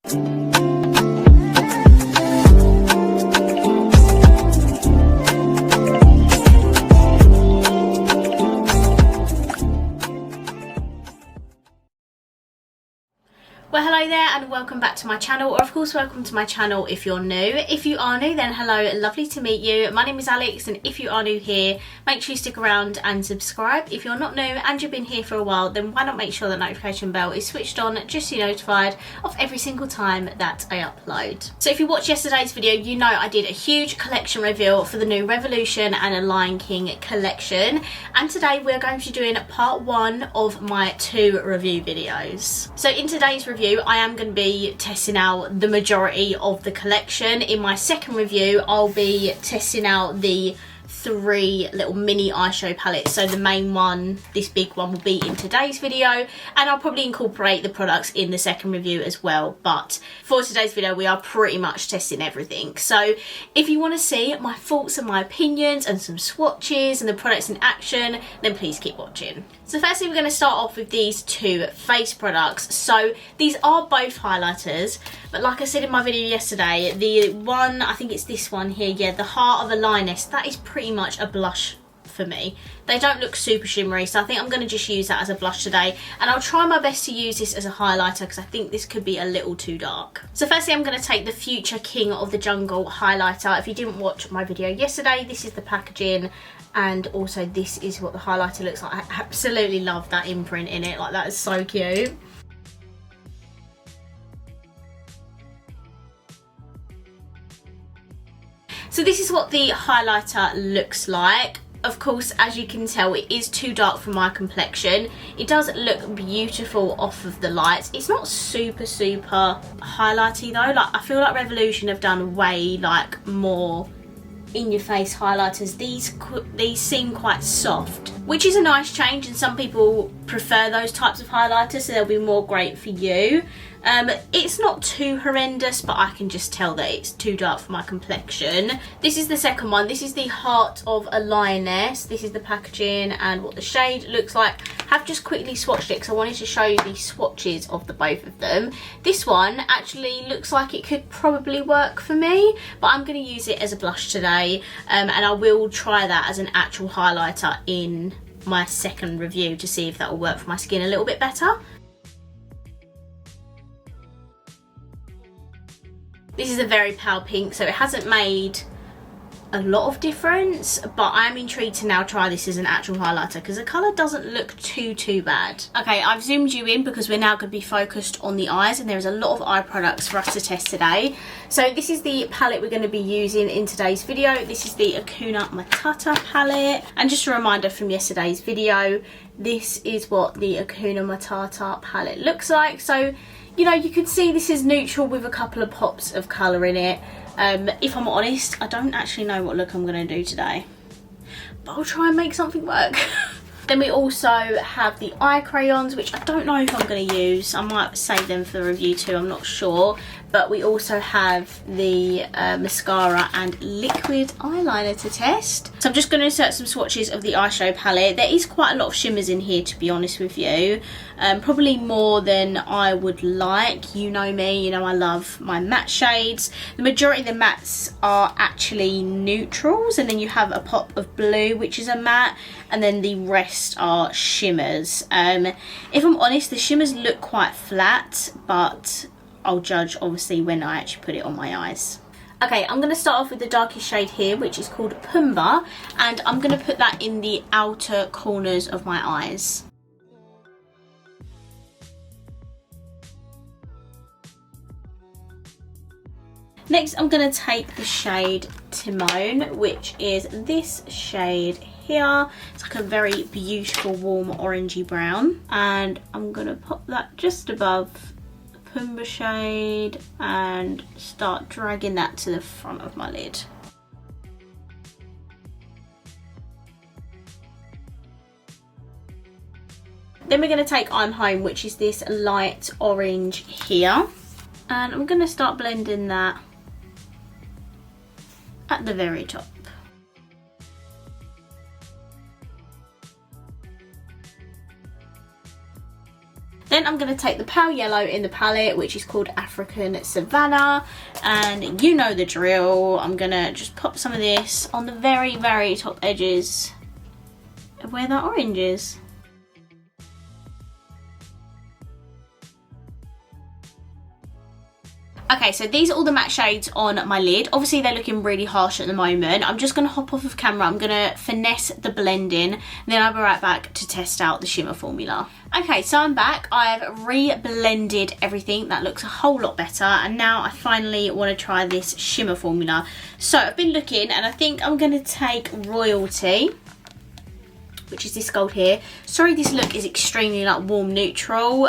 Well, hello there and welcome back to my channel, or of course welcome to my channel if you're new. If you are new, then hello, lovely to meet you. My name is Alex, and if you are new here, make sure you stick around and subscribe. If you're not new and you've been here for a while, then why not make sure that notification bell is switched on just so you're notified of every single time that I upload. So if you watched yesterday's video, you know I did a huge collection reveal for the new Revolution and a Lion King collection, and today we're going to be doing part 1 of my 2 review videos. So in today's review, I am going to be testing out the majority of the collection. In my second review, I'll be testing out the 3 little mini eyeshadow palettes. So the main one, this big one, will be in today's video, and I'll probably incorporate the products in the second review as well. But for today's video, we are pretty much testing everything. So if you want to see my thoughts and my opinions and some swatches and the products in action, then please keep watching. So firstly, we're going to start off with these 2 face products. So these are both highlighters, but like I said in my video yesterday, the one, I think it's this one here, yeah, the Heart of a Lioness, that is pretty much a blush for me. They don't look super shimmery, so I think I'm going to just use that as a blush today, and I'll try my best to use this as a highlighter because I think this could be a little too dark. So firstly, I'm going to take the Future King of the Jungle highlighter. If you didn't watch my video yesterday, this is the packaging, and also this is what the highlighter looks like. I absolutely love that imprint in it, like that is so cute. So this is what the highlighter looks like. Of course, as you can tell, it is too dark for my complexion. It does look beautiful off of the lights. It's not super highlighty though. Like, I feel like Revolution have done way like more in your face highlighters. These seem quite soft, which is a nice change, and some people prefer those types of highlighters, so they'll be more great for you. It's not too horrendous, but I can just tell that it's too dark for my complexion. This is the second one. This is the Heart of a Lioness. This is the packaging and what the shade looks like. I have just quickly swatched it because I wanted to show you the swatches of the both of them. This one actually looks like it could probably work for me, but I'm going to use it as a blush today, and I will try that as an actual highlighter in my second review to see if that will work for my skin a little bit better. This is a very pale pink, so it hasn't made a lot of difference, but I'm intrigued to now try this as an actual highlighter because the colour doesn't look too bad. Okay, I've zoomed you in because we're now going to be focused on the eyes, and there's a lot of eye products for us to test today. So this is the palette we're going to be using in today's video. This is the Hakuna Matata palette, and just a reminder from yesterday's video, this is what the Hakuna Matata palette looks like. So, you know, you can see this is neutral with a couple of pops of colour in it. If I'm honest, I don't actually know what look I'm going to do today, but I'll try and make something work. Then we also have the eye crayons, which I don't know if I'm going to use. I might save them for the review too, I'm not sure. But we also have the mascara and liquid eyeliner to test. So I'm just going to insert some swatches of the eyeshadow palette. There is quite a lot of shimmers in here, to be honest with you. Probably more than I would like. You know me, you know I love my matte shades. The majority of the mattes are actually neutrals, and then you have a pop of blue, which is a matte, and then the rest are shimmers. If I'm honest, the shimmers look quite flat, but I'll judge obviously when I actually put it on my eyes. Okay, I'm going to start off with the darkest shade here, which is called Pumbaa, and I'm going to put that in the outer corners of my eyes. Next, I'm going to take the shade Timon, which is this shade here. It's like a very beautiful warm orangey brown, and I'm going to pop that just above Pumbaa shade and start dragging that to the front of my lid. Then we're going to take I'm Home, which is this light orange here, and I'm going to start blending that at the very top. Then I'm going to take the pale yellow in the palette, which is called African Savannah, and you know the drill. I'm going to just pop some of this on the very, very top edges of where that orange is. Okay, so these are all the matte shades on my lid. Obviously, they're looking really harsh at the moment. I'm just going to hop off of camera. I'm going to finesse the blending, and then I'll be right back to test out the shimmer formula. Okay, so I'm back. I've re-blended everything. That looks a whole lot better. And now I finally want to try this shimmer formula. So I've been looking, and I think I'm going to take Royalty, which is this gold here. Sorry, this look is extremely like warm neutral,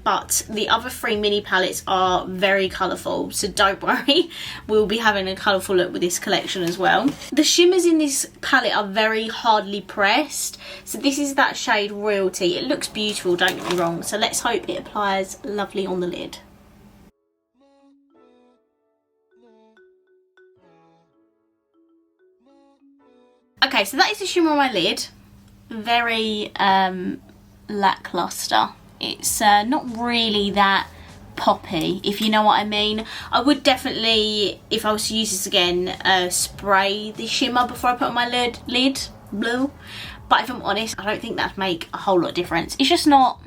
but the other 3 mini palettes are very colourful, so don't worry, we'll be having a colourful look with this collection as well. The shimmers in this palette are very hardly pressed, so this is that shade Royalty. It looks beautiful, don't get me wrong, so let's hope it applies lovely on the lid. Okay, so that is the shimmer on my lid. Very lackluster. It's not really that poppy, if you know what I mean. I would definitely, if I was to use this again, spray the shimmer before I put on my lid. Blue. But if I'm honest, I don't think that'd make a whole lot of difference. It's just not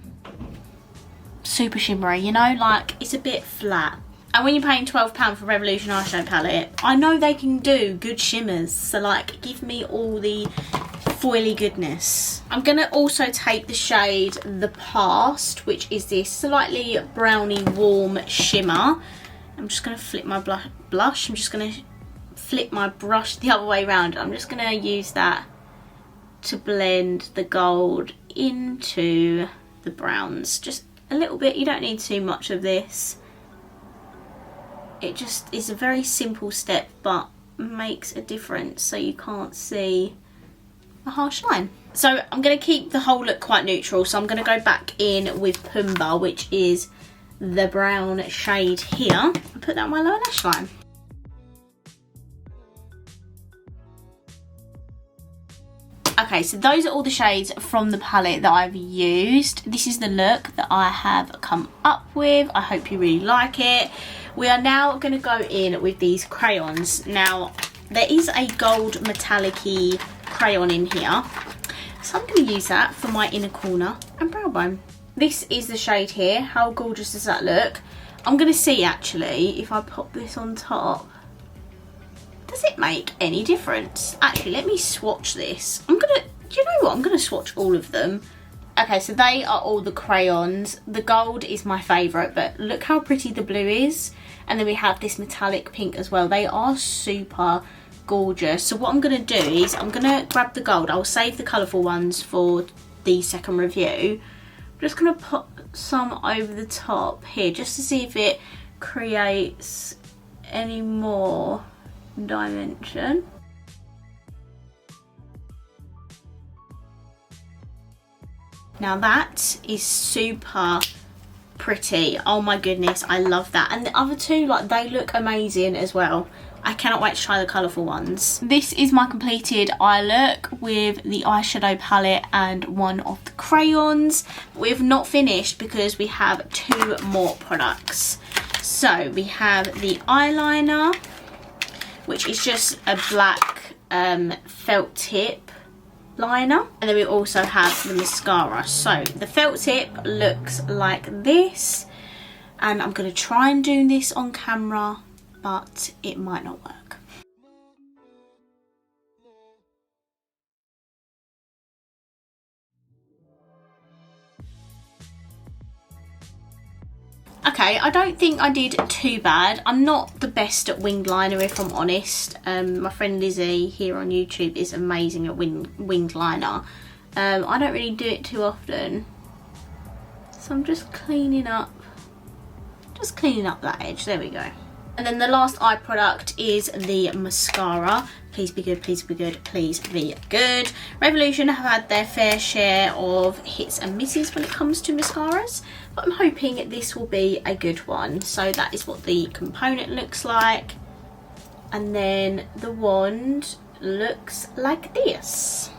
super shimmery, you know, like it's a bit flat. And when you're paying £12 for Revolution Eyeshadow Palette, I know they can do good shimmers, so like give me all the foily goodness. I'm gonna also take the shade The Past, which is this slightly browny warm shimmer. I'm just gonna flip my blush. I'm just gonna flip my brush the other way around. I'm just gonna use that to blend the gold into the browns. Just a little bit, you don't need too much of this. It just is a very simple step, but makes a difference so you can't see a harsh line. So I'm going to keep the whole look quite neutral, so I'm going to go back in with Pumbaa, which is the brown shade here, and put that on my lower lash line. Okay, so those are all the shades from the palette that I've used. This is the look that I have come up with. I hope you really like it. We are now going to go in with these crayons. Now, there is a gold metallic-y crayon in here, so I'm going to use that for my inner corner and brow bone. This is the shade here. How gorgeous does that look? I'm going to see actually if I pop this on top, does it make any difference? Actually, let me swatch this. Do you know what? I'm going to swatch all of them. Okay, so they are all the crayons. The gold is my favourite, but look how pretty the blue is. And then we have this metallic pink as well. They are super gorgeous. So what I'm going to do is I'm going to grab the gold. I'll save the colourful ones for the second review. I'm just going to put some over the top here just to see if it creates any more dimension. Now that is super pretty. Oh my goodness, I love that. And the other two, like, they look amazing as well. I cannot wait to try the colourful ones. This is my completed eye look with the eyeshadow palette and one of the crayons. We've not finished because we have 2 more products. So we have the eyeliner, which is just a black felt tip liner, and then we also have the mascara. So the felt tip looks like this, and I'm going to try and do this on camera, but it might not work. Okay, I don't think I did too bad. I'm not the best at winged liner, if I'm honest. My friend Lizzie here on YouTube is amazing at winged liner. I don't really do it too often. So I'm just cleaning up that edge. There we go. And then the last eye product is the mascara. Please be good, please be good, please be good. Revolution have had their fair share of hits and misses when it comes to mascaras, but I'm hoping this will be a good one. So that is what the component looks like. And then the wand looks like this.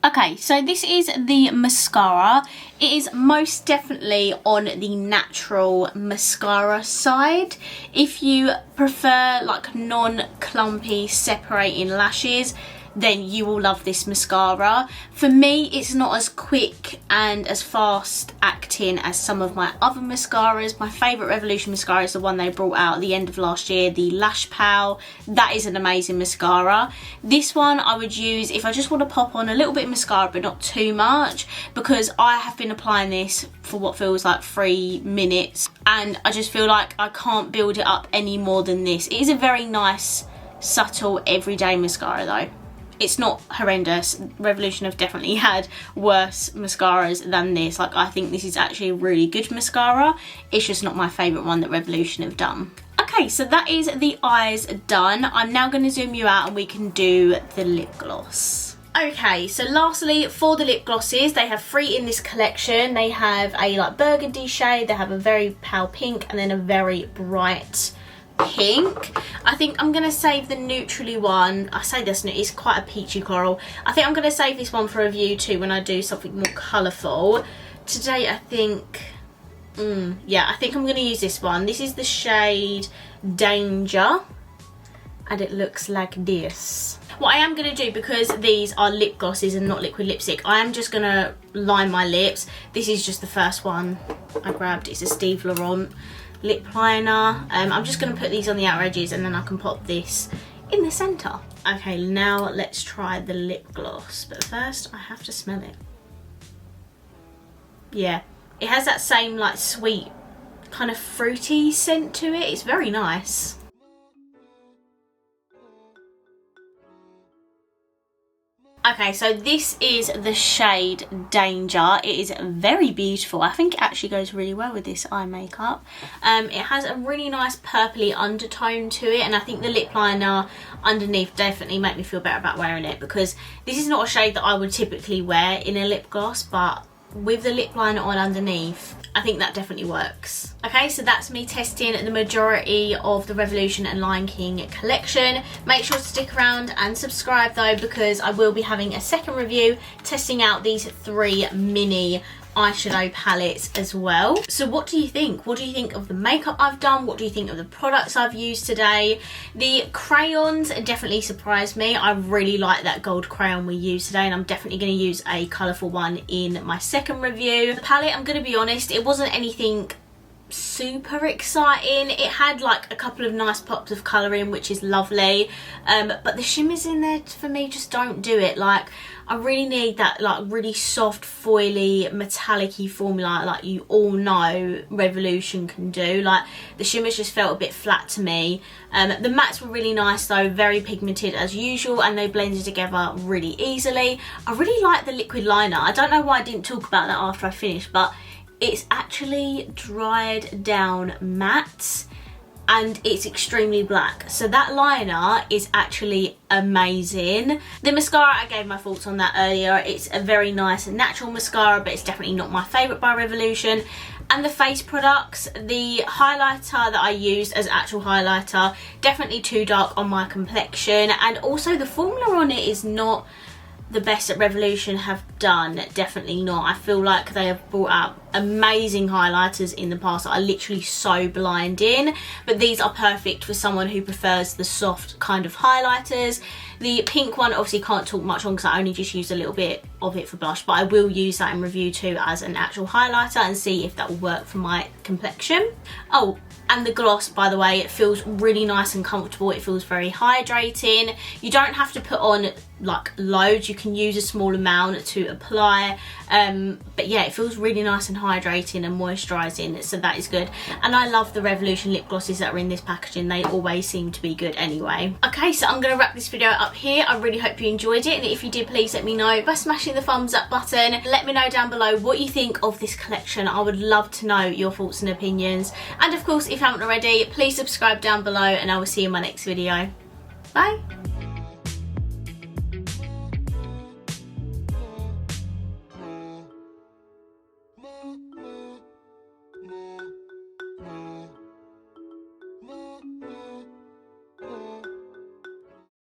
Okay, so this is the mascara. It is most definitely on the natural mascara side. If you prefer like non-clumpy separating lashes, then you will love this mascara. For me, it's not as quick and as fast acting as some of my other mascaras. My favourite Revolution mascara is the one they brought out at the end of last year, the Lash Pal. That is an amazing mascara. This one I would use if I just want to pop on a little bit of mascara but not too much, because I have been applying this for what feels like 3 minutes and I just feel like I can't build it up any more than this. It is a very nice, subtle, everyday mascara though. It's not horrendous. Revolution have definitely had worse mascaras than this. Like, I think this is actually a really good mascara. It's just not my favourite one that Revolution have done. Okay, so that is the eyes done. I'm now going to zoom you out and we can do the lip gloss. Okay, so lastly, for the lip glosses, they have 3 in this collection. They have a like burgundy shade, they have a very pale pink, and then a very bright pink. I think I'm going to save the neutrally one. I say this, it's quite a peachy coral. I think I'm going to save this one for review too when I do something more colourful. Today I think, yeah, I think I'm going to use this one. This is the shade Danger and it looks like this. What I am going to do, because these are lip glosses and not liquid lipstick, I am just going to line my lips. This is just the first one I grabbed. It's a Steve Laurent lip liner. I'm just going to put these on the outer edges and then I can pop this in the centre. Okay, now let's try the lip gloss, but first I have to smell it. Yeah, it has that same like sweet kind of fruity scent to it. It's very nice. Okay, so this is the shade Danger. It is very beautiful. I think it actually goes really well with this eye makeup. It has a really nice purpley undertone to it, and I think the lip liner underneath definitely make me feel better about wearing it, because this is not a shade that I would typically wear in a lip gloss, but with the lip liner on underneath, I think that definitely works. Okay, so that's me testing the majority of the Revolution and Lion King collection. Make sure to stick around and subscribe though, because I will be having a second review testing out these 3 mini eyeshadow palettes as well. So what do you think? What do you think of the makeup I've done? What do you think of the products I've used today? The crayons definitely surprised me. I really like that gold crayon we used today, and I'm definitely going to use a colourful one in my second review. The palette, I'm going to be honest, it wasn't anything super exciting. It had like a couple of nice pops of colour in, which is lovely, but the shimmers in there for me just don't do it. Like, I really need that like really soft, foily, metallic-y formula like you all know Revolution can do. Like, the shimmers just felt a bit flat to me. The mattes were really nice though, very pigmented as usual, and they blended together really easily. I really like the liquid liner. I don't know why I didn't talk about that after I finished, but it's actually dried down matte and it's extremely black. So that liner is actually amazing. The mascara, I gave my thoughts on that earlier. It's a very nice natural mascara, but it's definitely not my favourite by Revolution. And the face products, the highlighter that I used as actual highlighter, definitely too dark on my complexion. And also the formula on it is not the best that Revolution have done, definitely not. I feel like they have brought out amazing highlighters in the past that are literally so blinding, but these are perfect for someone who prefers the soft kind of highlighters. The pink one obviously can't talk much on because I only just used a little bit of it for blush, but I will use that in review too as an actual highlighter and see if that will work for my complexion. Oh, and the gloss, by the way, it feels really nice and comfortable. It feels very hydrating. You don't have to put on like loads. You can use a small amount to apply. But yeah, it feels really nice and hydrating and moisturising, so that is good. And I love the Revolution lip glosses that are in this packaging. They always seem to be good anyway. Okay, so I'm going to wrap this video up here. I really hope you enjoyed it, and if you did, please let me know by smashing the thumbs up button. Let me know down below what you think of this collection. I would love to know your thoughts and opinions. And of course, if you haven't already, please subscribe down below, and I will see you in my next video. Bye!